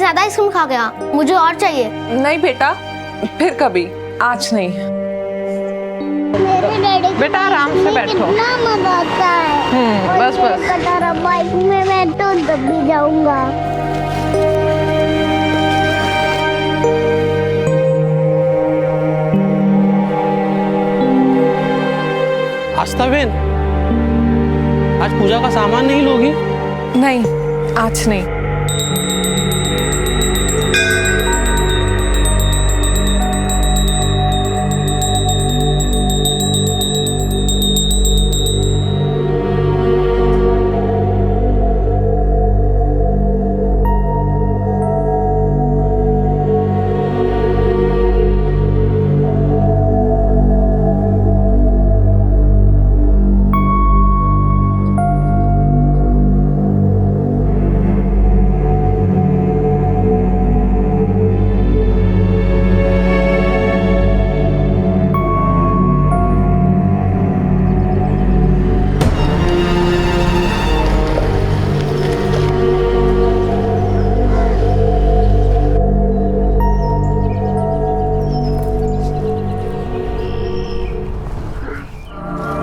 ज्यादा आइसक्रीम खा गया, मुझे और चाहिए। नहीं बेटा, फिर कभी, आज नहीं। मेरे डैडी बेटा आराम से बैठो। कितना मजा आता है। बस बस। कटारा बाइक में मैं तो दबी जाऊंगा। आस्था बहन, आज पूजा का सामान नहीं लोगी? नहीं, आज नहीं।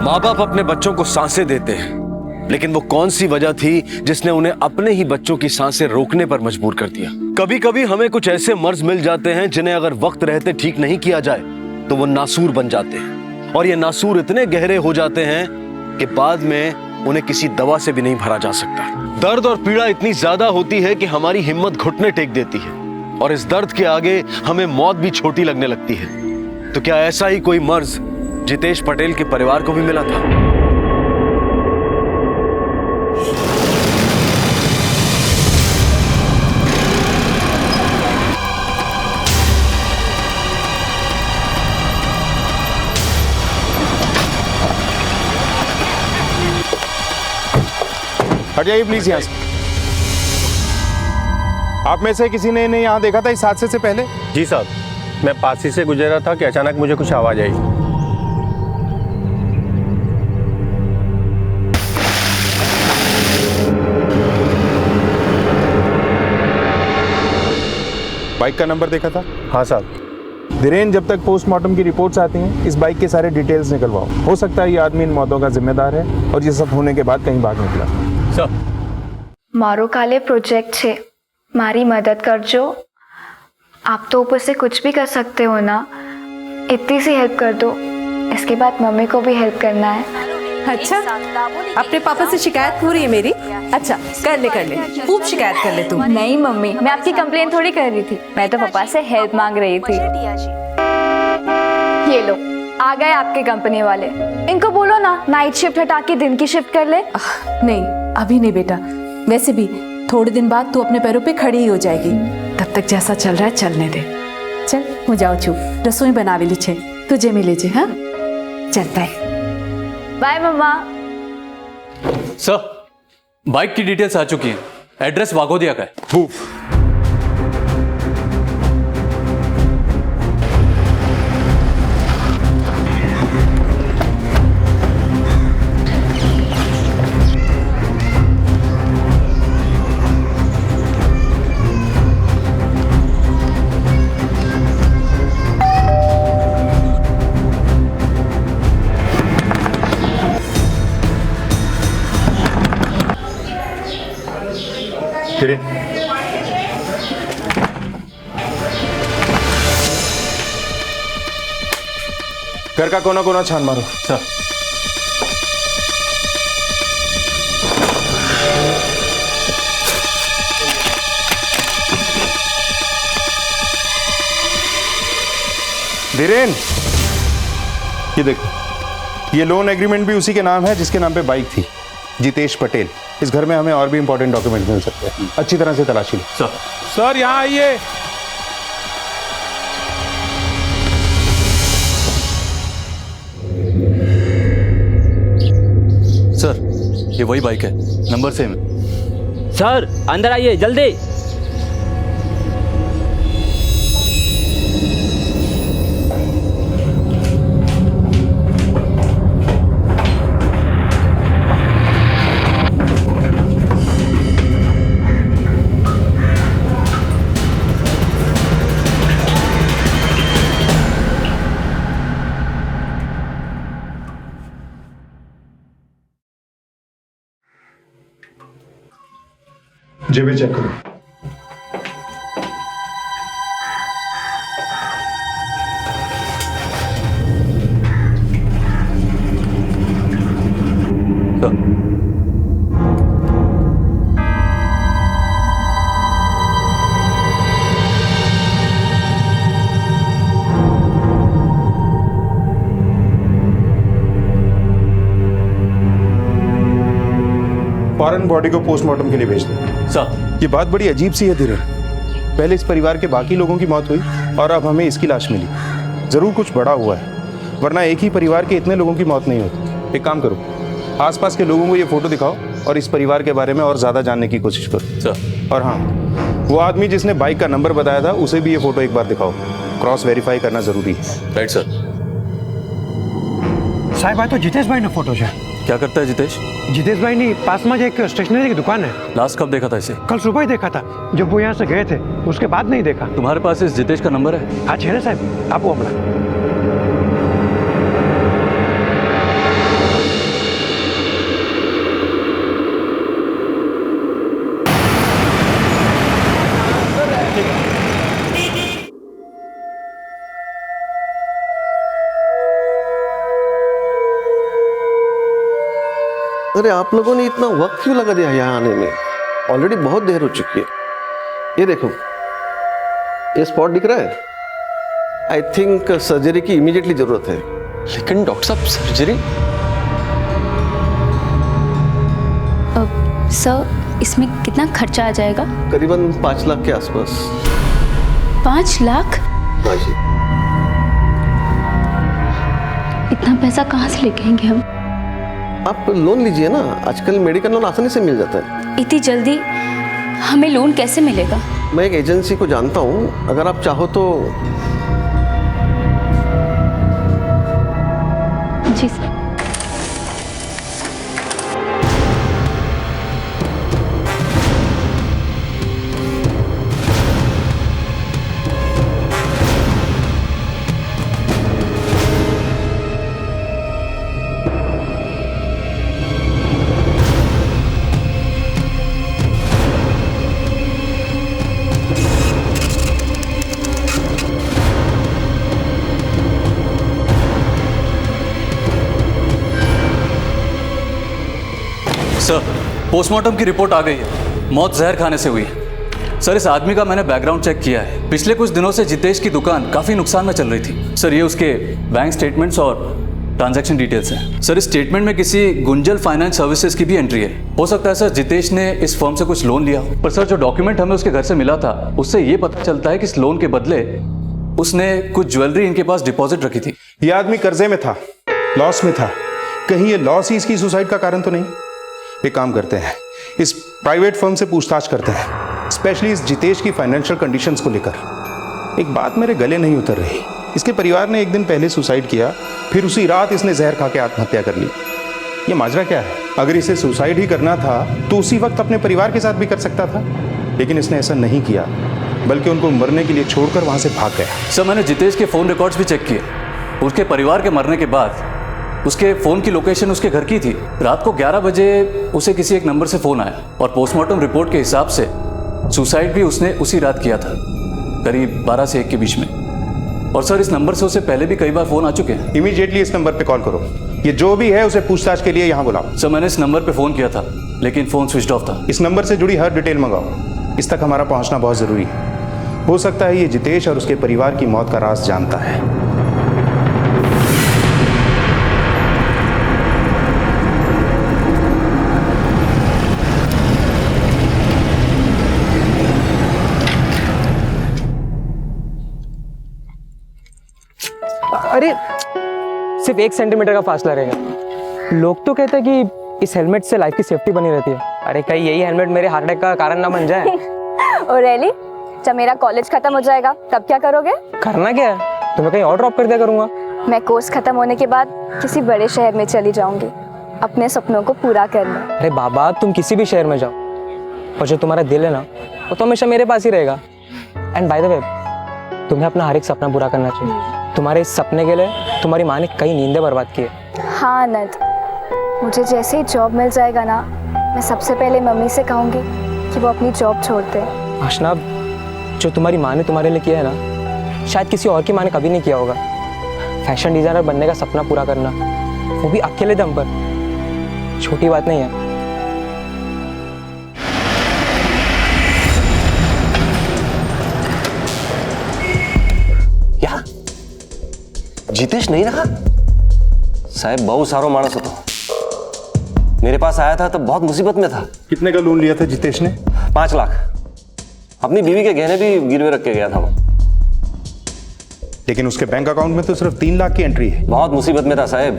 माँ बाप अपने बच्चों को सांसें देते हैं, लेकिन वो कौन सी वजह थी जिसने उन्हें अपने ही बच्चों की सांसें रोकने पर मजबूर कर दिया। कभी कभी हमें कुछ ऐसे मर्ज मिल जाते हैं जिन्हें अगर वक्त रहते ठीक नहीं किया जाए तो वो नासूर बन जाते हैं, और ये नासूर इतने गहरे हो जाते हैं कि बाद में उन्हें किसी दवा से भी नहीं भरा जा सकता। दर्द और पीड़ा इतनी ज्यादा होती है कि हमारी हिम्मत घुटने टेक देती है, और इस दर्द के आगे हमें मौत भी छोटी लगने लगती है। तो क्या ऐसा ही कोई मर्ज जितेश पटेल के परिवार को भी मिला था? हट जाइए प्लीज यहाँ से। आप में से किसी ने इन्हें यहाँ देखा था इस हादसे से पहले? जी साहब, मैं पास ही से गुजर रहा था कि अचानक मुझे कुछ आवाज आई। बाइक का नंबर देखा था? हाँ साहब। धीरेन, जब तक पोस्टमार्टम की रिपोर्ट्स आती हैं इस बाइक के सारे डिटेल्स निकलवाओ। हो सकता है ये आदमी इन मौतों का जिम्मेदार है और ये सब होने के बाद कहीं भाग निकला। सर, मारो काले प्रोजेक्ट छे, मारी मदद करजो। आप तो ऊपर से कुछ भी कर सकते हो ना, इतनी सी हेल्प कर दो। इसके बाद मम्मी को भी हेल्प करना है। अच्छा, अपने पापा से शिकायत हो रही है मेरी? अच्छा, कर ले खूब शिकायत कर ले तू। नहीं मम्मी, मैं आपकी कंप्लेन थोड़ी कर रही थी, मैं तो पापा से हेल्प मांग रही थी। ये लो, आ गए आपके कंपनी वाले। इनको बोलो ना नाइट शिफ्ट हटा के दिन की शिफ्ट कर ले। नहीं, अभी नहीं बेटा। वैसे भी थोड़े दिन बाद तू अपने पैरों पे खड़ी ही हो जाएगी। तब तक जैसा चल रहा है चलने दे। चल, हो जाओ चुप, रसोई बनावे ली छे, तुझे मिले जे। हाँ, चलता है। बाय मम्मा। सर, बाइक की डिटेल्स आ चुकी हैं। एड्रेस वाघोदिया का है। घर का कोना कोना छान मारो। सर, धीरेन, ये देख, ये लोन एग्रीमेंट भी उसी के नाम है जिसके नाम पे बाइक थी, जितेश पटेल। इस घर में हमें और भी इंपॉर्टेंट डॉक्यूमेंट मिल सकते हैं, अच्छी तरह से तलाशी लो। सर। सर, यहाँ आइए। सर, ये वही बाइक है, नंबर सेम है। सर, अंदर आइए जल्दी। जेबें चेक करो। फौरन बॉडी को पोस्टमार्टम के लिए भेज दो। सर ये बात बड़ी अजीब सी है धीरज। पहले इस परिवार के बाकी लोगों की मौत हुई और अब हमें इसकी लाश मिली। जरूर कुछ बड़ा हुआ है, वरना एक ही परिवार के इतने लोगों की मौत नहीं होती। एक काम करो, आसपास के लोगों को ये फोटो दिखाओ और इस परिवार के बारे में और ज्यादा जानने की कोशिश करो। सर। और हाँ, वो आदमी जिसने बाइक का नंबर बताया था उसे भी ये फोटो एक बार दिखाओ। क्रॉस वेरीफाई करना जरूरी है। Right sir. साहब आ तो जितेश भाई ने फोटो है। क्या करता है जितेश? जितेश भाई ने पास में एक स्टेशनरी की दुकान है। लास्ट कब देखा था इसे? कल सुबह ही देखा था, जब वो यहाँ से गए थे, उसके बाद नहीं देखा। तुम्हारे पास इस जितेश का नंबर है? हाँ है ना साहब, आप वो अपना। अरे आप लोगों ने इतना वक्त क्यों लगा दिया यहाँ आने में? ऑलरेडी बहुत देर हो चुकी है। ये देखो, ये स्पॉट दिख रहा है। आई थिंक सर्जरी की इमीडिएटली जरूरत है। लेकिन डॉक्टर साहब सर्जरी? सर इसमें कितना खर्चा आ जाएगा? करीबन 5 लाख के आसपास। 5 लाख? हाँ जी। इतना पैसा कहाँ से लेके आएंगे हम? आप लोन लीजिए ना, आजकल मेडिकल लोन आसानी से मिल जाता है। इतनी जल्दी हमें लोन कैसे मिलेगा? मैं एक एजेंसी को जानता हूँ, अगर आप चाहो तो। जी सर। सर, पोस्टमार्टम की रिपोर्ट आ गई है। मौत जहर खाने से हुई है। सर, इस आदमी का मैंने बैकग्राउंड चेक किया है। पिछले कुछ दिनों से जितेश की दुकान काफी नुकसान में चल रही थी। सर, ये उसके बैंक स्टेटमेंट्स और ट्रांजैक्शन डिटेल्स हैं। सर, इस स्टेटमेंट में किसी गुंजल फाइनेंस सर्विसेज की भी एंट्री है। हो सकता है सर जितेश ने इस फर्म से कुछ लोन लिया हो। पर सर, जो डॉक्यूमेंट हमें उसके घर से मिला था उससे ये पता चलता है कि इस लोन के बदले उसने कुछ ज्वेलरी इनके पास डिपॉजिट रखी थी। ये आदमी कर्जे में था, लॉस में था। कहीं ये लॉस ही इसकी सुसाइड का कारण तो नहीं? एक काम करते हैं, इस प्राइवेट फर्म से पूछताछ करते हैं, स्पेशली इस जितेश की फाइनेंशियल कंडीशंस को लेकर। एक बात मेरे गले नहीं उतर रही, इसके परिवार ने एक दिन पहले सुसाइड किया, फिर उसी रात इसने जहर खा के आत्महत्या कर ली। ये माजरा क्या है? अगर इसे सुसाइड ही करना था तो उसी वक्त अपने परिवार के साथ भी कर सकता था, लेकिन इसने ऐसा नहीं किया, बल्कि उनको मरने के लिए छोड़कर वहां से भाग गया। सर, मैंने जितेश के फोन रिकॉर्ड्स भी चेक किए। उसके परिवार के मरने के बाद उसके फ़ोन की लोकेशन उसके घर की थी। रात को 11 बजे उसे किसी एक नंबर से फ़ोन आया और पोस्टमार्टम रिपोर्ट के हिसाब से सुसाइड भी उसने उसी रात किया था, करीब 12 से 1 के बीच में। और सर, इस नंबर से उसे पहले भी कई बार फ़ोन आ चुके हैं। इमीडिएटली इस नंबर पे कॉल करो। ये जो भी है उसे पूछताछ के लिए यहाँ बुलाओ। सर, मैंने इस नंबर पे फ़ोन किया था, लेकिन फ़ोन स्विच ऑफ था। इस नंबर से जुड़ी हर डिटेल मंगाओ। इस तक हमारा पहुँचना बहुत ज़रूरी है। हो सकता है ये जितेश और उसके परिवार की मौत का राज जानता है। अरे सिर्फ 1 सेंटीमीटर का फासला रहेगा। लोग तो कहते हैं कि इस हेलमेट से लाइफ की सेफ्टी बनी रहती है। अरे कहीं यही हेलमेट मेरे हार्ट अटैक का कारण ना बन जाए। और रैली, जब मेरा कॉलेज खत्म हो जाएगा तब क्या करोगे? करना क्या है, तुम्हें कहीं और ड्रॉप कर दिया करूंगा। मैं कोर्स खत्म होने के बाद किसी बड़े शहर में चली जाऊंगी, अपने सपनों को पूरा करने। अरे बाबा, तुम किसी भी शहर में जाओ, और जो तुम्हारा दिल है ना वो तो हमेशा मेरे पास ही रहेगा। एंड बाय द वे, तुम्हें अपना हर एक सपना पूरा करना चाहिए। तुम्हारे इस सपने के लिए तुम्हारी माँ ने कई नींदें बर्बाद की है। हाँ आनंद, मुझे जैसे ही जॉब मिल जाएगा ना, मैं सबसे पहले मम्मी से कहूँगी कि वो अपनी जॉब छोड़ दे। आशना, जो तुम्हारी माँ ने तुम्हारे लिए किया है ना, शायद किसी और की माँ ने कभी नहीं किया होगा। फैशन डिजाइनर बनने का सपना पूरा करना, वो भी अकेले दम पर, छोटी बात नहीं है। क्या जितेश नहीं रहा? साहब बहुत सारो मानस હતો। मेरे पास आया था तो बहुत मुसीबत में था। कितने का लोन लिया था जितेश ने? 5 लाख। अपनी बीवी के गहने भी गिरवे रख के गया था वो। लेकिन उसके बैंक अकाउंट में तो सिर्फ 3 लाख की एंट्री है। बहुत मुसीबत में था साहब।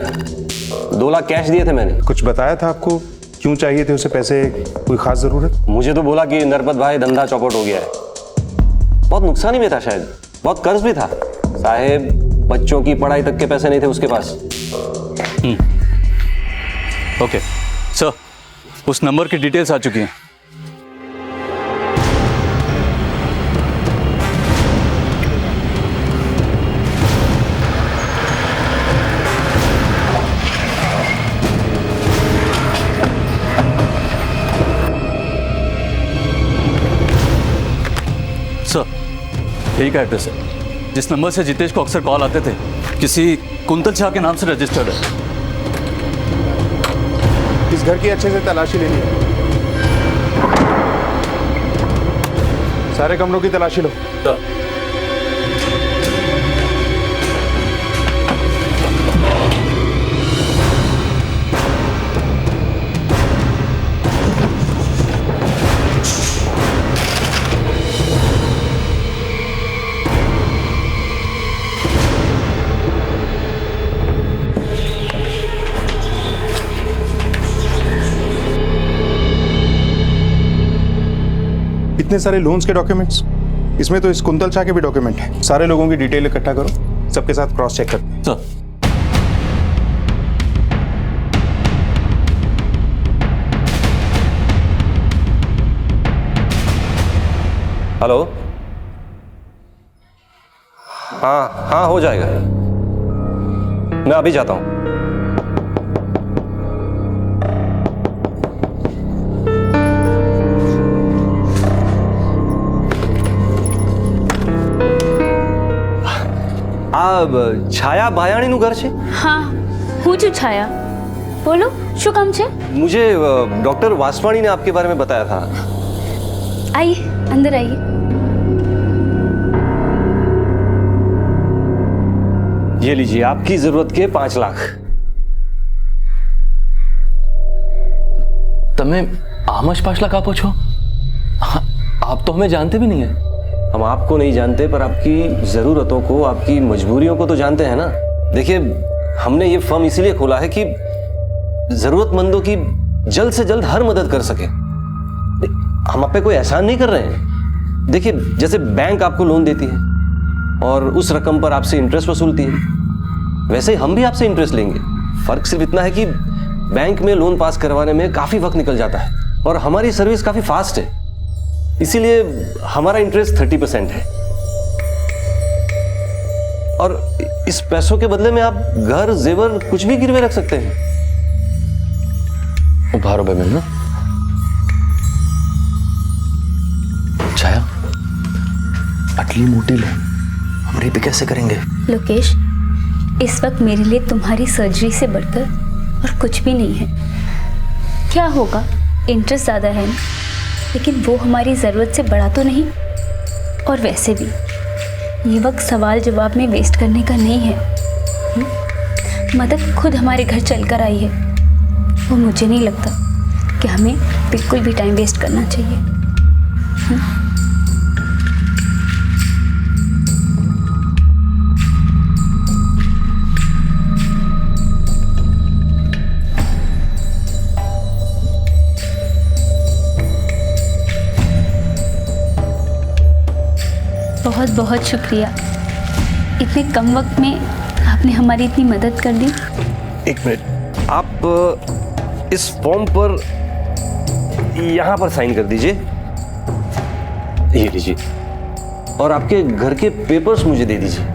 2 लाख कैश दिए थे मैंने। कुछ बताया था आपको क्यों चाहिए थे उसे पैसे? कोई खास जरूरत? मुझे तो बोला कि नरपत भाई धंधा चौपट हो गया है। बहुत नुकसान ही में था शायद, बहुत कर्ज भी था साहब। बच्चों की पढ़ाई तक के पैसे नहीं थे उसके पास। ओके सर, उस नंबर की डिटेल्स आ चुकी हैं। सर, यही का एड्रेस है जिस नंबर से जितेश को अक्सर कॉल आते थे। किसी कुंतल शाह के नाम से रजिस्टर्ड है। इस घर की अच्छे से तलाशी लेनी है। सारे कमरों की तलाशी लो। इतने सारे लोन्स के डॉक्यूमेंट्स, इसमें तो इस कुंतल शाह के भी डॉक्यूमेंट हैं। सारे लोगों की डिटेल इकट्ठा करो, सबके साथ क्रॉस चेक करते हैं। Sir, hello. हाँ हाँ हो जाएगा, मैं अभी जाता हूं। छाया भायाणीનું ઘર છે? હા, હું છું છાયા। બોલો, શું કામ છે? मुझे डॉक्टर वासवाणी ने आपके बारे में बताया था। आइए, अंदर आइए। ये लीजिए, आपकी जरूरत के 5 लाख। તમે આમ જ 5 लाख આપો છો? आप तो हमें जानते भी नहीं है। हम आपको नहीं जानते पर आपकी ज़रूरतों को, आपकी मजबूरियों को तो जानते हैं ना। देखिए, हमने ये फर्म इसीलिए खोला है कि ज़रूरतमंदों की जल्द से जल्द हर मदद कर सके। हम आप पे कोई एहसान नहीं कर रहे हैं। देखिए, जैसे बैंक आपको लोन देती है और उस रकम पर आपसे इंटरेस्ट वसूलती है, वैसे ही हम भी आपसे इंटरेस्ट लेंगे। फ़र्क सिर्फ इतना है कि बैंक में लोन पास करवाने में काफ़ी वक्त निकल जाता है और हमारी सर्विस काफ़ी फास्ट है, इसीलिए हमारा इंटरेस्ट 30% है। और इस पैसों के बदले में आप घर, जेवर कुछ भी गिरवे रख सकते हैं। उभारो बे ना छाया, अटली मोटी लोन हम पे कैसे करेंगे? लोकेश, इस वक्त मेरे लिए तुम्हारी सर्जरी से बढ़कर और कुछ भी नहीं है। क्या होगा, इंटरेस्ट ज़्यादा है ना, लेकिन वो हमारी ज़रूरत से बड़ा तो नहीं। और वैसे भी ये वक्त सवाल जवाब में वेस्ट करने का नहीं है। मदद खुद हमारे घर चल कर आई है, वो मुझे नहीं लगता कि हमें बिल्कुल भी टाइम वेस्ट करना चाहिए। बहुत बहुत शुक्रिया, इतने कम वक्त में आपने हमारी इतनी मदद कर दी। 1 मिनट, आप इस फॉर्म पर यहाँ पर साइन कर दीजिए। ये लीजिए, और आपके घर के पेपर्स मुझे दे दीजिए।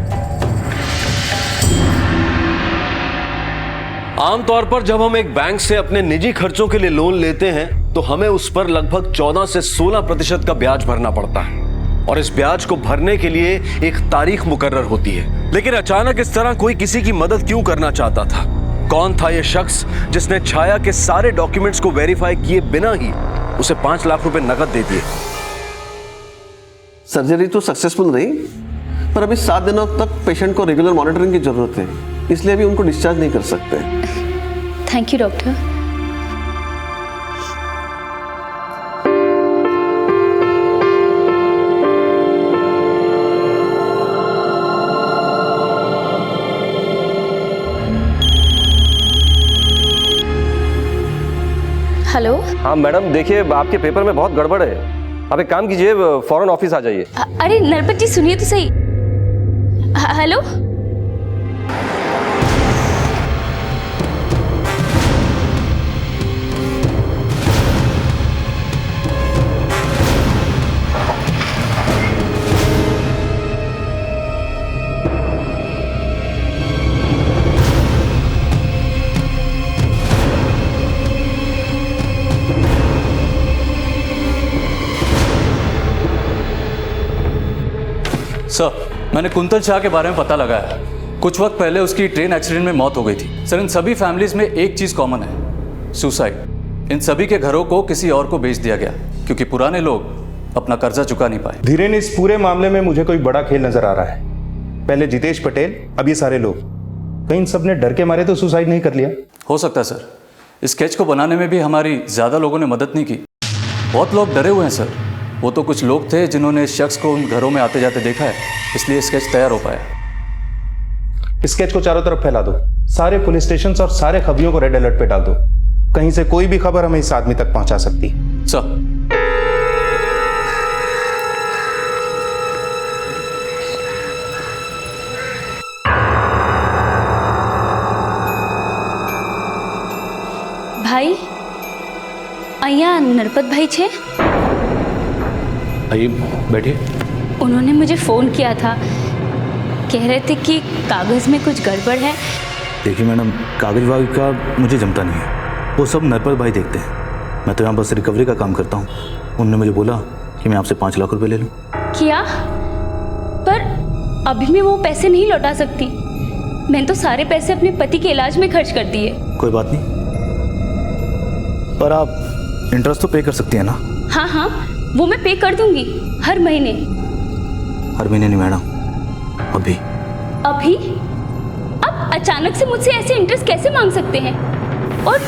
आमतौर पर जब हम एक बैंक से अपने निजी खर्चों के लिए लोन लेते हैं तो हमें उस पर लगभग 14 से 16% का ब्याज भरना पड़ता है और इस ब्याज को भरने के लिए एक तारीख मुकर्रर होती है। लेकिन अचानक इस तरह कोई किसी की मदद क्यों करना चाहता था? कौन था यह शख्स जिसने छाया के सारे डॉक्यूमेंट्स को वेरीफाई किए बिना ही उसे 5 लाख रुपए नकद दे दिए? सर्जरी तो सक्सेसफुल रही, पर अभी 7 दिनों तक पेशेंट को रेगुलर मॉनिटरिंग की जरूरत है, इसलिए अभी उनको डिस्चार्ज नहीं कर सकते। Thank you doctor. हेलो। हाँ मैडम, देखिए आपके पेपर में बहुत गड़बड़ है। आप एक काम कीजिए, फौरन ऑफिस आ जाइए। अरे नरपत जी सुनिए तो सही। हेलो। सर, मैंने कुंतल शाह के बारे में पता लगाया। कुछ वक्त पहले उसकी ट्रेन एक्सीडेंट में मौत हो गई थी। सर, इन सभी फैमिलीज में एक चीज कॉमन है, सुसाइड। इन सभी के घरों को किसी और को बेच दिया गया क्योंकि पुराने लोग अपना कर्जा चुका नहीं पाए। धीरेन, इस पूरे मामले में मुझे कोई बड़ा खेल नजर आ रहा है। पहले जितेश पटेल, अब ये सारे लोग। कहीं इन सब ने डर के मारे तो सुसाइड नहीं कर लिया? हो सकता है सर। इस स्केच को बनाने में भी हमारी ज्यादा लोगों ने मदद नहीं की। बहुत लोग डरे हुए हैं सर। वो तो कुछ लोग थे जिन्होंने इस शख्स को उन घरों में आते जाते देखा है, इसलिए स्केच तैयार हो पाया। स्केच को चारों तरफ फैला दो, सारे पुलिस स्टेशन और सारे खबरियों को रेड अलर्ट पे डाल दो। कहीं से कोई भी खबर हमें इस आदमी तक पहुंचा सकती। सर, भाई અહીંયા नरपत भाई छे? आइए बैठिए। उन्होंने मुझे फ़ोन किया था, कह रहे थे कि कागज़ में कुछ गड़बड़ है। देखिए मैडम, कागज वागज का मुझे जमता नहीं है, वो सब नरपत भाई देखते हैं। मैं तो यहाँ बस रिकवरी का काम करता हूँ। उन्होंने मुझे बोला कि मैं आपसे 5 लाख रुपए ले लूँ। क्या? पर अभी मैं वो पैसे नहीं लौटा सकती। मैंने तो सारे पैसे अपने पति के इलाज में खर्च कर दिए। कोई बात नहीं, पर आप इंटरेस्ट तो पे कर सकती हैं ना? हाँ हाँ, वो मैं पे कर दूंगी हर महीने। हर महीने नहीं मैडम, अभी। अभी? अब अचानक से मुझसे ऐसे इंटरेस्ट कैसे मांग सकते हैं? और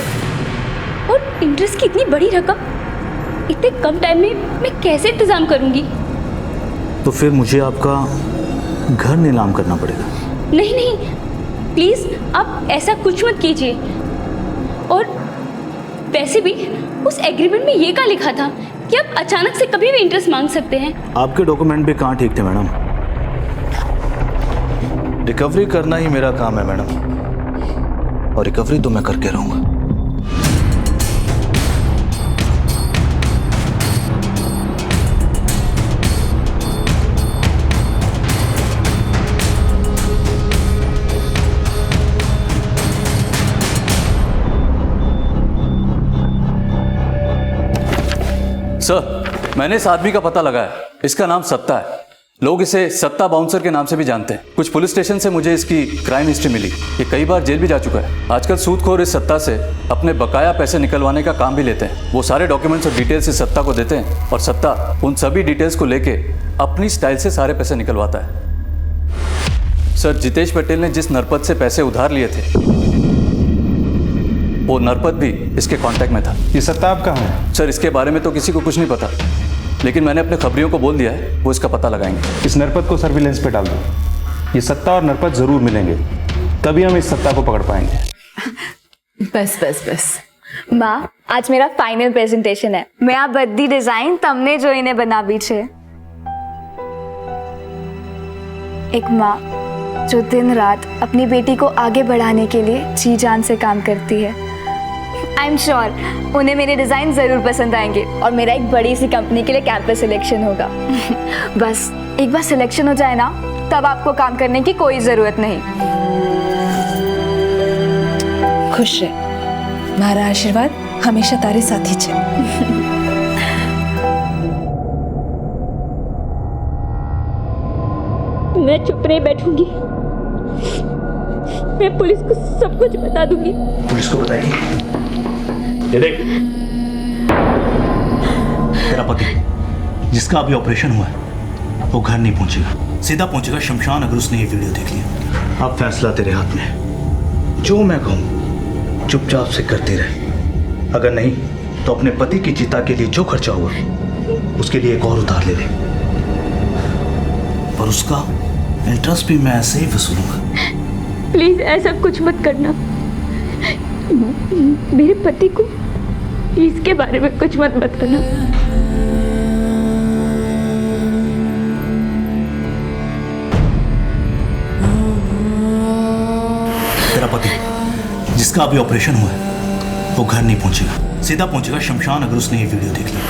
इंटरेस्ट की इतनी बड़ी रकम इतने कम टाइम में मैं कैसे इंतजाम करूंगी? तो फिर मुझे आपका घर नीलाम करना पड़ेगा। नहीं नहीं, प्लीज आप ऐसा कुछ मत कीजिए। और वैसे भी उस एग्रीमेंट में ये क्या लिखा था कि आप अचानक से कभी भी इंटरेस्ट मांग सकते हैं? आपके डॉक्यूमेंट भी कहाँ ठीक थे मैडम। रिकवरी करना ही मेरा काम है मैडम, और रिकवरी तो मैं करके रहूंगा। सर, मैंने इस आदमी का पता लगाया। इसका नाम सत्ता है। लोग इसे सत्ता बाउंसर के नाम से भी जानते हैं। कुछ पुलिस स्टेशन से मुझे इसकी क्राइम हिस्ट्री मिली। ये कई बार जेल भी जा चुका है। आजकल सूदखोर इस सत्ता से अपने बकाया पैसे निकलवाने का काम भी लेते हैं। वो सारे डॉक्यूमेंट्स और डिटेल्स इस सत्ता को देते हैं और सत्ता उन सभी डिटेल्स को लेके अपनी स्टाइल से सारे पैसे निकलवाता है। सर, जितेश पटेल ने जिस नरपत से पैसे उधार लिए थे, वो नरपत भी इसके कांटेक्ट में था। ये सत्ता आप कहाँ है? सर, इसके बारे में तो किसी को कुछ नहीं पता, लेकिन मैंने अपने खबरियों को बोल दिया है, वो इसका पता लगाएंगे। इस नरपत को सर्विलेंस पे डाल दो। ये सत्ता और नरपत जरूर मिलेंगे, तभी हम इस सत्ता को पकड़ पाएंगे। बस बस बस। માં, આજ મેરા ફાઇનલ પ્રેઝન્ટેશન હે. મેં આ બધી ડિઝાઇન તમને જોઈને બનાવી છે. एक माँ जो दिन रात अपनी बेटी को आगे बढ़ाने के लिए जी जान से काम करती है। आई एम श्योर उन्हें मेरे डिज़ाइन ज़रूर पसंद आएंगे और मेरा एक बड़ी सी कंपनी के लिए कैंपस सिलेक्शन होगा। बस एक बार सिलेक्शन हो जाए ना, तब आपको काम करने की कोई ज़रूरत नहीं। खुश रहे, मारा आशीर्वाद हमेशा तारे साथी छे। मैं चुप नहीं बैठूंगी, मैं पुलिस को सब कुछ बता दूंगी। पुलिस को बताएगी? ये देख, तेरा पति जिसका अभी ऑपरेशन हुआ है वो घर नहीं पहुंचेगा, सीधा पहुंचेगा शमशान अगर उसने ये वीडियो देख लिया। अब फैसला तेरे हाथ में है, जो मैं कहूँ चुपचाप से करते रहे, अगर नहीं तो अपने पति की चिता के लिए जो खर्चा हुआ उसके लिए एक और उधार ले ले, और उसका इंटरेस्ट भी मैं ऐसे ही वसूलूंगा। प्लीज ऐसा कुछ मत करना, मेरे पति को इसके बारे में कुछ मत बताना। तेरा पति जिसका अभी ऑपरेशन हुआ है वो घर नहीं पहुंचेगा, सीधा पहुंचेगा शमशान अगर उसने ये वीडियो देख लिया।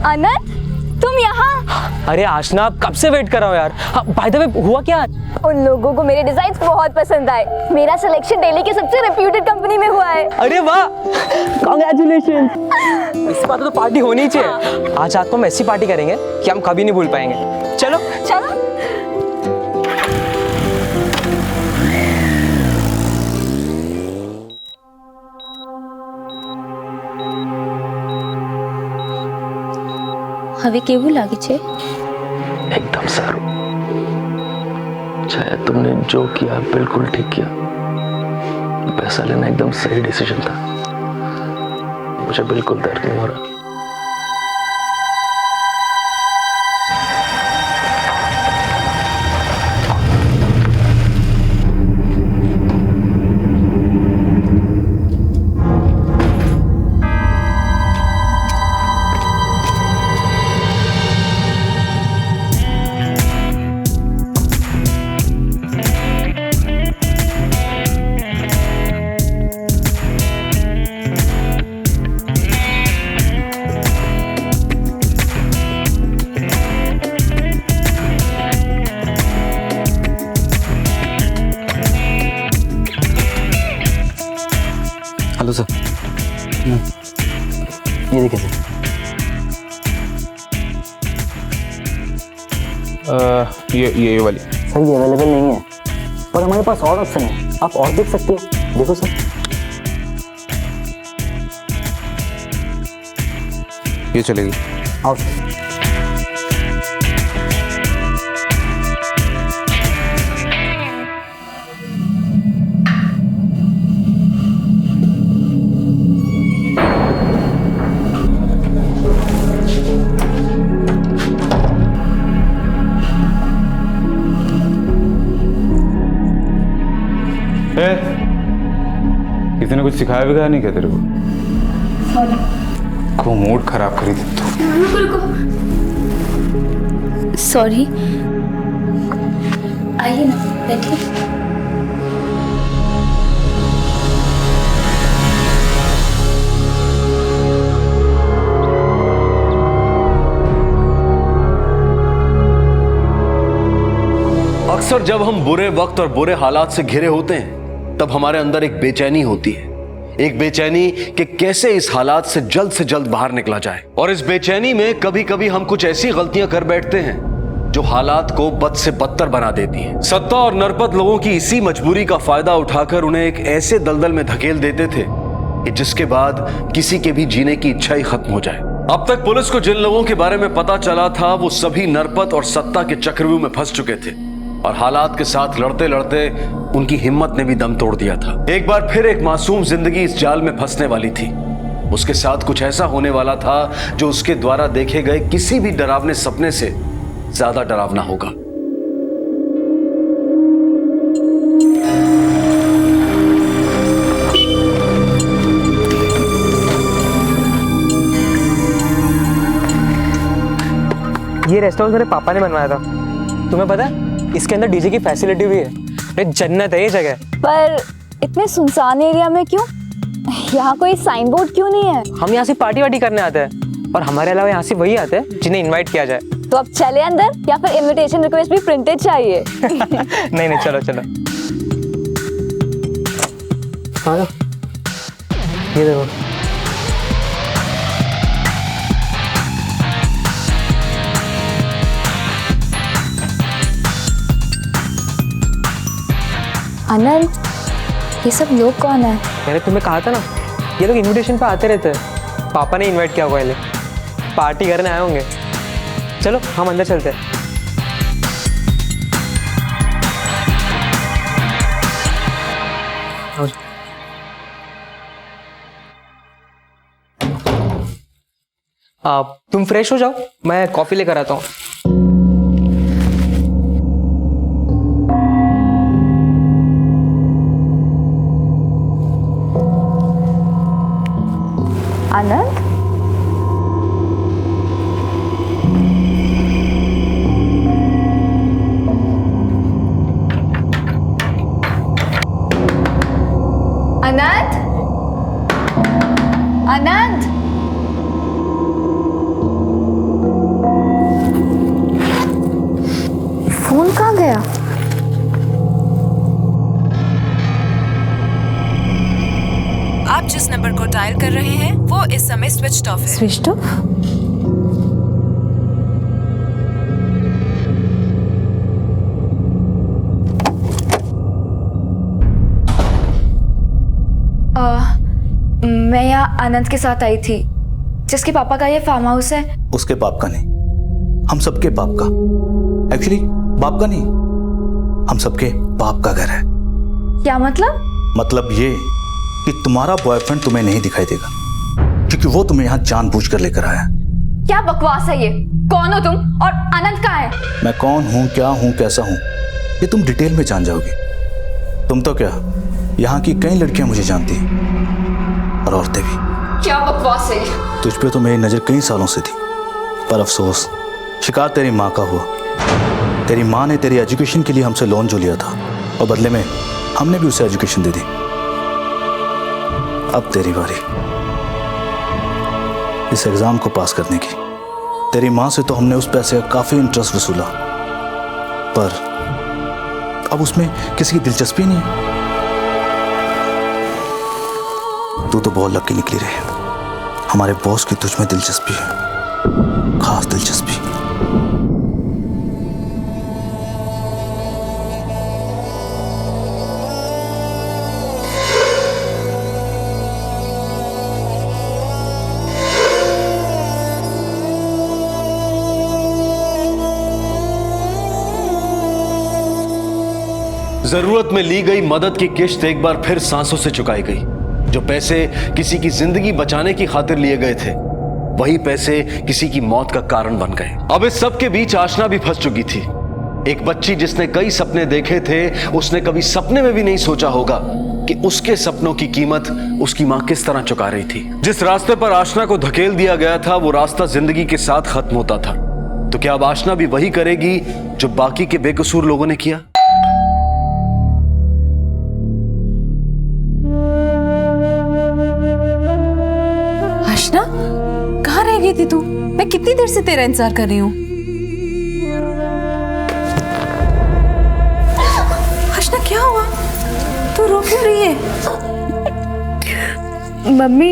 अनंत, तुम यहाँ? अरे आशना, कब से वेट कर रहा हूँ यार। बाय द वे, हुआ क्या? उन लोगों को मेरे डिजाइन्स बहुत पसंद आए। मेरा सिलेक्शन दिल्ली की सबसे रेप्यूटेड कंपनी में हुआ है। अरे वाह, कांग्रेचुलेशन। इस बात तो पार्टी होनी ही चाहिए। आज रात को हम ऐसी पार्टी करेंगे कि हम कभी नहीं भूल पाएंगे। चलो चलो। હવે કેવું લાગે છે? एकदम सारू। शायद तुमने जो किया बिल्कुल ठीक किया। पैसा लेना एकदम सही डिसीजन था। मुझे बिल्कुल दर्द नहीं हो रहा। हेलो सर, ये देखिए सर। ये वाली सर ये अवेलेबल नहीं है, पर हमारे पास और ऑप्शन है, आप और देख सकते हैं। देखो सर, ये चलेगी। आओ सर। किसी ने कुछ सिखाया भी नहीं क्या तेरे को? को मूड खराब करी थी तू। सॉरी, आइए ना, बैठिए। अक्सर जब हम बुरे वक्त और बुरे हालात से घिरे होते हैं तब हमारे अंदर एक बेचैनी होती है, एक बेचैनी कि कैसे इस हालात से जल्द बाहर निकला जाए। और इस बेचैनी में कभी कभी हम कुछ ऐसी गलतियां कर बैठते हैं जो हालात को बद से बदतर बना देती हैं। सत्ता और नरपत लोगों की इसी मजबूरी का फायदा उठाकर उन्हें एक ऐसे दलदल में धकेल देते थे कि जिसके बाद किसी के भी जीने की इच्छा ही खत्म हो जाए। अब तक पुलिस को जिन लोगों के बारे में पता चला था वो सभी नरपत और सत्ता के चक्रव्यूह में फंस चुके थे और हालात के साथ लड़ते लड़ते उनकी हिम्मत ने भी दम तोड़ दिया था। एक बार फिर एक मासूम जिंदगी इस जाल में फंसने वाली थी। उसके साथ कुछ ऐसा होने वाला था जो उसके द्वारा देखे गए किसी भी डरावने सपने से ज्यादा डरावना होगा। ये रेस्टोरेंट मेरे पापा ने बनवाया था। तुम्हें पता है इसके अंदर डीजे की फैसिलिटी भी है। अरे जन्नत है ये जगह। पर इतने सुनसान एरिया में क्यों? यहाँ कोई साइन बोर्ड क्यों नहीं है? हम यहाँ से पार्टी वार्टी करने आते हैं। और हमारे अलावा यहाँ से वही आते हैं जिन्हें इनवाइट किया जाए। तो अब चले अंदर या फिर इनविटेशन रिक्वेस्ट भी प्रिंटेड चाहिए? नहीं नहीं, चलो चलो। हाँ ये देखो। आनंद, ये सब लोग कौन है? मैंने तुम्हें कहा था ना, ये लोग इनविटेशन पे आते रहते हैं। पापा ने इनवाइट किया होगा, ये पार्टी करने आए होंगे। चलो हम अंदर चलते हैं। तुम फ्रेश हो जाओ, मैं कॉफी लेकर आता हूँ। आनंद, आनंद, आनंद, फोन कहाँ गया? आप जिस नंबर को डायल कर रहे हैं वो इस समय स्विच ऑफ है। Switch off? मैं यहाँ आनंद के साथ आई थी, जिसके पापा का ये फार्म हाउस है। उसके बाप का नहीं, हम सबके बाप का। एक्चुअली बाप का नहीं, हम सबके बाप का घर है। क्या मतलब? मतलब ये कि तुम्हारा बॉयफ्रेंड तुम्हें नहीं दिखाई देगा, क्योंकि वो तुम्हें यहाँ जानबूझकर लेकर आया। क्या बकवास है ये? कौन हो तुम और आनंद कहाँ है? मैं कौन हूँ, क्या हूँ, कैसा हूँ, ये तुम डिटेल में जान जाओगे। तुम तो क्या, यहाँ की कई लड़कियां मुझे जानती हैं, और औरतें भी। क्या बकवास है ये? तुझ पे तो मेरी नजर कई सालों से थी, पर अफसोस शिकार तेरी माँ का हुआ। तेरी माँ ने तेरी एजुकेशन के लिए हमसे लोन जो लिया था, और बदले में हमने भी उसे एजुकेशन दे दी। अब तेरी बारी इस एग्जाम को पास करने की। तेरी माँ से तो हमने उस पैसे का काफी इंटरेस्ट वसूला, पर अब उसमें किसी की दिलचस्पी नहीं है। तू तो बहुत लकी निकली रे। हमारे बॉस की तुझ में दिलचस्पी है, खास दिलचस्पी। जरूरत में ली गई मदद की किश्त एक बार फिर सांसों से चुकाई गई। जो पैसे किसी की जिंदगी बचाने की खातिर लिए गए थे, वही पैसे किसी की मौत का कारण बन गए। अब इस सब के बीच आशना भी फंस चुकी थी। एक बच्ची जिसने कई सपने देखे थे, उसने कभी सपने में भी नहीं सोचा होगा कि उसके सपनों की कीमत उसकी मां किस तरह चुका रही थी। जिस रास्ते पर आशना को धकेल दिया गया था, वो रास्ता जिंदगी के साथ खत्म होता था। तो क्या अब आशना भी वही करेगी जो बाकी के बेकसूर लोगों ने किया? आशना, कहाँ रह गई थी तू? मैं कितनी देर से तेरा इंतजार कर रही हूँ। आशना, क्या हुआ? तू रो क्यों रही है? मम्मी,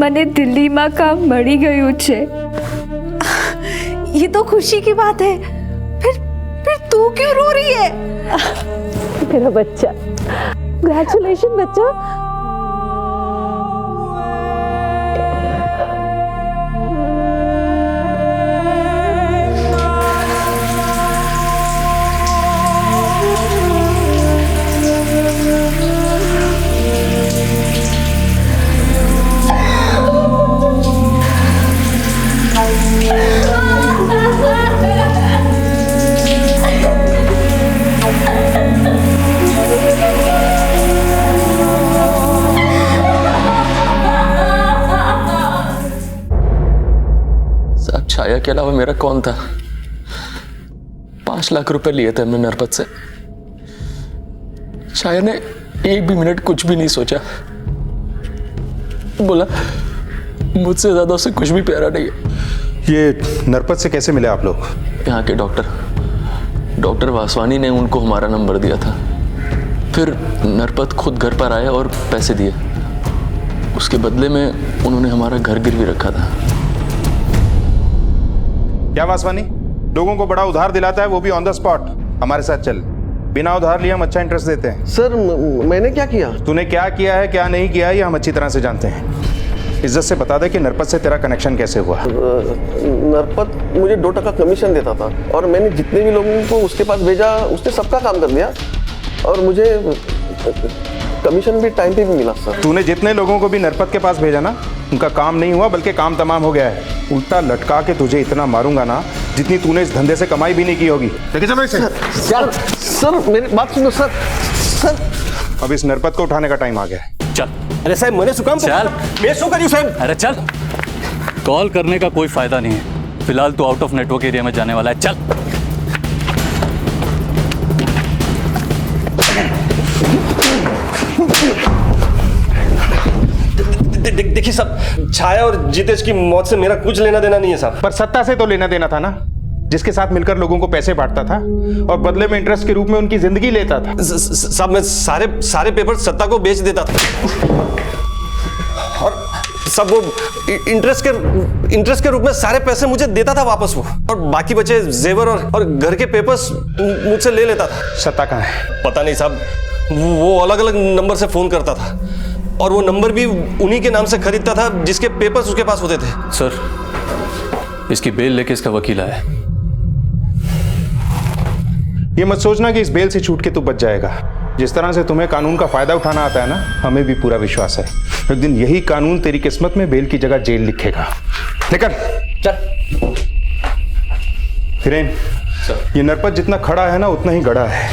મને દિલ્હીમાં કામ મળી ગયું છે। ये तो खुशी की बात है। फिर तू क्यों रो रही है? मेरा बच्चा, कंग्रेचुलेशन बच्चा। छाया के अलावा मेरा कौन था? 5 लाख रुपए लिए थे हमने नरपत से। छाया ने एक भी मिनट कुछ भी नहीं सोचा, बोला मुझसे ज्यादा उसे कुछ भी प्यारा नहीं है। ये नरपत से कैसे मिले आप लोग? यहाँ के डॉक्टर वासवानी ने उनको हमारा नंबर दिया था। फिर नरपत खुद घर पर आया और पैसे दिए। उसके बदले में उन्होंने हमारा घर गिरवी रखा था। क्या वासवानी लोगों को बड़ा उधार दिलाता है, वो भी ऑन द स्पॉट? हमारे साथ चल, बिना उधार लिए हम अच्छा इंटरेस्ट देते हैं। सर मैंने क्या किया? तूने क्या किया है क्या नहीं किया है ये हम अच्छी तरह से जानते हैं। इज्जत से बता दे कि नरपत से तेरा कनेक्शन कैसे हुआ? नरपत मुझे 2% कमीशन देता था और मैंने जितने भी लोगों को उसके पास भेजा उसने सबका काम कर दिया और मुझे कमीशन भी टाइम पे भी मिला। सर तूने जितने लोगों को भी नरपत के पास भेजा ना, उनका काम नहीं हुआ बल्कि काम तमाम हो गया है। उल्टा लटका के तुझे इतना मारूंगा ना जितनी तूने इस धंधे से कमाई भी नहीं की होगी। लेके चलो इसे। सर मेरी बात सुनो सर। अब इस नरपत को उठाने का टाइम आ गया है। चल। अरे साहब मैंने सुकाम चल। मैं शो करी साहब। अरे चल, कॉल करने का कोई फायदा नहीं है। फिलहाल तू आउट ऑफ नेटवर्क एरिया में जाने वाला है। चल। देखिए साहब, छाया और जितेश की मौत से मेरा कुछ लेना देना नहीं है साहब। पर सत्ता से तो लेना देना था ना, जिसके साथ मिलकर लोगों को पैसे बांटता था और बदले में इंटरेस्ट के रूप में उनकी जिंदगी लेता था। साहब मैं सारे पेपर सत्ता को बेच देता था और सब वो इंटरेस्ट के रूप में सारे पैसे मुझे देता था वापस वो, और बाकी बचे जेवर और घर के पेपर्स मुझसे ले लेता था। सत्ता कहाँ है? पता नहीं साहब, वो अलग अलग नंबर से फोन करता था और वो नंबर भी उन्हीं के नाम से खरीदता था जिसके पेपर्स उसके पास होते थे। सर, इसकी बेल लेके इसका वकील आया है। ये मत सोचना कि इस बेल से छूट के तू बच जाएगा। जिस तरह से तुम्हें कानून का फायदा उठाना आता है ना, हमें भी पूरा विश्वास है एक दिन यही कानून तेरी किस्मत में बेल की जगह जेल लिखेगा। निकल चल। हिरेन, ये नरपत जितना खड़ा है ना उतना ही गड़ा है।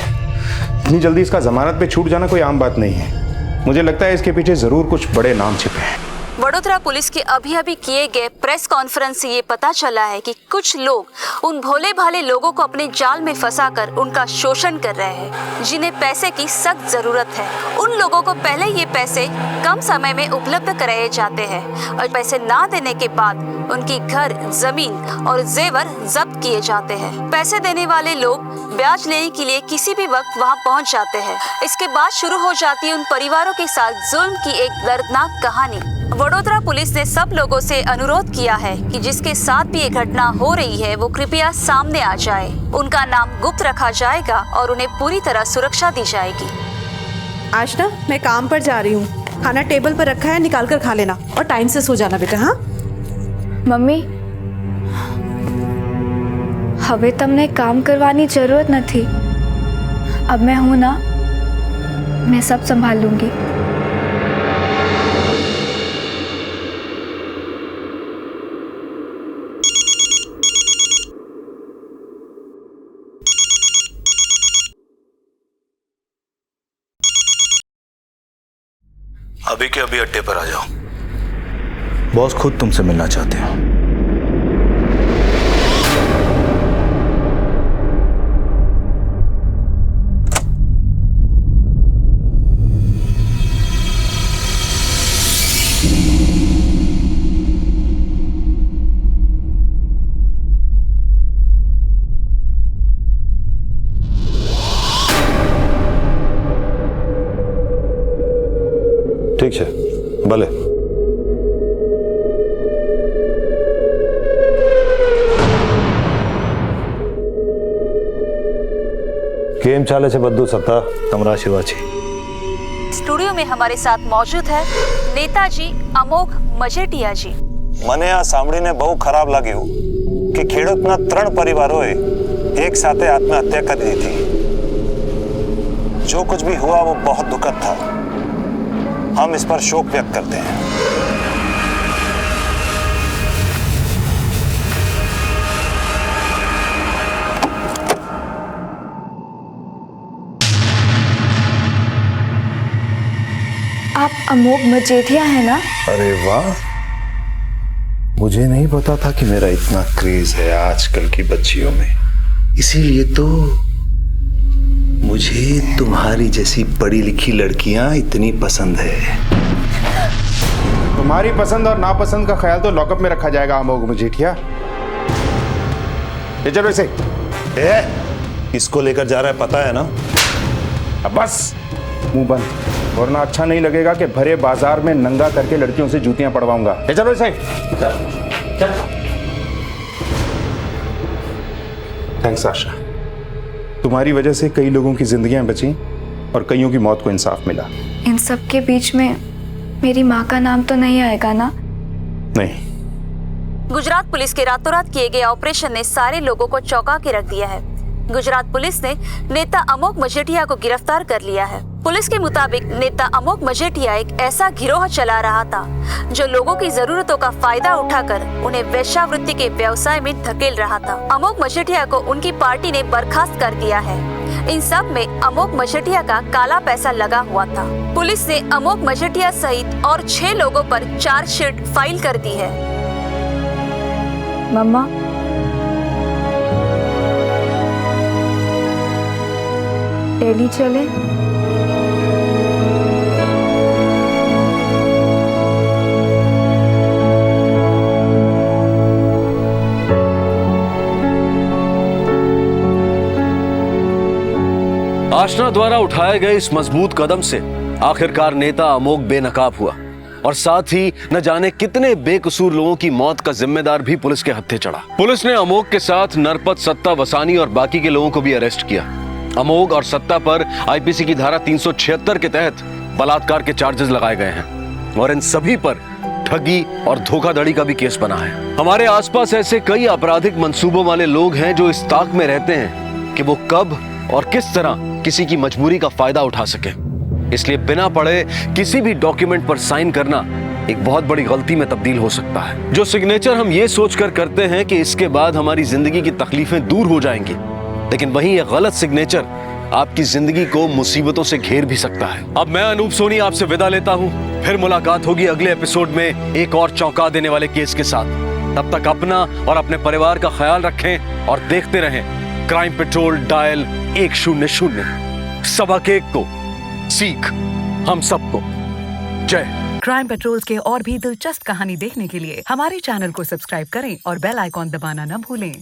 इतनी जल्दी इसका जमानत पे छूट जाना कोई आम बात नहीं है। मुझे लगता है इसके पीछे जरूर कुछ बड़े नाम छिपे हैं। वडोदरा पुलिस के अभी किए गए प्रेस कॉन्फ्रेंस से ये पता चला है कि कुछ लोग उन भोले भाले लोगों को अपने जाल में फंसाकर उनका शोषण कर रहे हैं, जिन्हें पैसे की सख्त जरूरत है। उन लोगों को पहले ये पैसे कम समय में उपलब्ध कराए जाते हैं और पैसे ना देने के बाद उनकी घर, जमीन और जेवर जब्त किए जाते हैं। पैसे देने वाले लोग ब्याज लेने के लिए किसी भी वक्त वहां पहुंच जाते हैं। इसके बाद शुरू हो जाती है उन परिवारों के साथ जुल्म की एक दर्दनाक कहानी। वडोदरा पुलिस ने सब लोगों से अनुरोध किया है कि जिसके साथ भी ये घटना हो रही है वो कृपया सामने आ जाए। उनका नाम गुप्त रखा जाएगा और उन्हें पूरी तरह सुरक्षा दी जाएगी। आज ना मैं काम पर जा रही हूँ, खाना टेबल पर रखा है, निकाल कर खा लेना और टाइम से सो जाना बेटा। हाँ मम्मी, હવે તમને કામ કરવાની જરૂરત નથી। अब मैं हूँ ना, मैं सब संभाल लूंगी। अभी के अभी अड्डे पर आ जाओ, बॉस खुद तुमसे मिलना चाहते हो। ठीक है, भले। केम चाले छे बद्दू सत्ता तमरा शिवाजी। स्टूडियो में हमारे साथ मौजूद है नेताजी अमोघ मजेटिया जी। મને આ સાંભળીને બહુ ખરાબ લાગ્યું કે ખેડૂતના 3 પરિવારોએ એક સાથે આત્મહત્યા કરી દીધી। जो कुछ भी हुआ वो बहुत दुखद था। हम इस पर शोक व्यक्त करते हैं। आप अमोघ मजेठिया है ना? अरे वाह, मुझे नहीं पता था कि मेरा इतना क्रेज है आजकल की बच्चियों में। इसीलिए तो मुझे तुम्हारी जैसी पढ़ी लिखी लड़कियां इतनी पसंद है। तुम्हारी पसंद और नापसंद का ख्याल तो लॉकअप में रखा जाएगा अमोघ मजीठिया। ये चलो इसे। इसको लेकर जा रहा है पता है ना? अब बस मुंह बंद, वरना अच्छा नहीं लगेगा कि भरे बाजार में नंगा करके लड़कियों से जूतियां पड़वाऊंगा। ये चलो इसे। थैंक्स आशा, तुम्हारी वजह से कई लोगों की जिंदगियां बची और कईयों की मौत को इंसाफ मिला। इन सब के बीच में मेरी माँ का नाम तो नहीं आएगा ना? नहीं। गुजरात पुलिस के रातों रात किए गए ऑपरेशन ने सारे लोगों को चौंका के रख दिया है। गुजरात पुलिस ने नेता अमोघ मजीठिया को गिरफ्तार कर लिया है। पुलिस के मुताबिक नेता अमोघ मजीठिया एक ऐसा गिरोह चला रहा था जो लोगों की जरूरतों का फायदा उठाकर उन्हें वेश्यावृत्ति के व्यवसाय में धकेल रहा था। अमोघ मजीठिया को उनकी पार्टी ने बर्खास्त कर दिया है। इन सब में अमोघ मजीठिया का काला पैसा लगा हुआ था। पुलिस ने अमोघ मजीठिया सहित और 6 लोगों पर चार्जशीट फाइल कर दी है। मम्मा, दिल्ली चले? आशना द्वारा उठाए गए इस मजबूत कदम से आखिरकार नेता अमोघ बेनकाब हुआ और साथ ही न जाने कितने बेकसूर लोगों की मौत का जिम्मेदार भी पुलिस के हत्थे चढ़ा। पुलिस ने अमोघ के साथ नरपत, सत्ता, वसानी और बाकी के लोगों को भी अरेस्ट किया। अमोघ और सत्ता पर आईपीसी की धारा 376 के तहत बलात्कार के चार्जेस लगाए गए हैं और इन सभी पर ठगी और धोखाधड़ी का भी केस बना है। हमारे आसपास ऐसे कई आपराधिक मंसूबों वाले लोग हैं जो इस ताक में रहते हैं कि वो कब और किस तरह किसी की मजबूरी का फायदा उठा सके। इसलिए बिना पढ़े किसी भी डॉक्यूमेंट पर साइन करना एक बहुत बड़ी गलती में तब्दील हो सकता है। जो सिग्नेचर हम ये सोचकर करते हैं कि इसके बाद हमारी जिंदगी की तकलीफें दूर हो जाएंगी, लेकिन वहीं यह गलत सिग्नेचर आपकी जिंदगी को मुसीबतों से घेर भी सकता है। अब मैं अनूप सोनी आपसे विदा लेता हूं। फिर मुलाकात होगी अगले एपिसोड में एक और चौंका देने वाले केस के साथ। तब तक अपना और अपने परिवार का ख्याल रखें और देखते रहें क्राइम पेट्रोल डायल 100। सबक एक को सीख हम सबको। जय। क्राइम पेट्रोल के और भी दिलचस्प कहानी देखने के लिए हमारे चैनल को सब्सक्राइब करें और बेल आइकॉन दबाना न भूलें।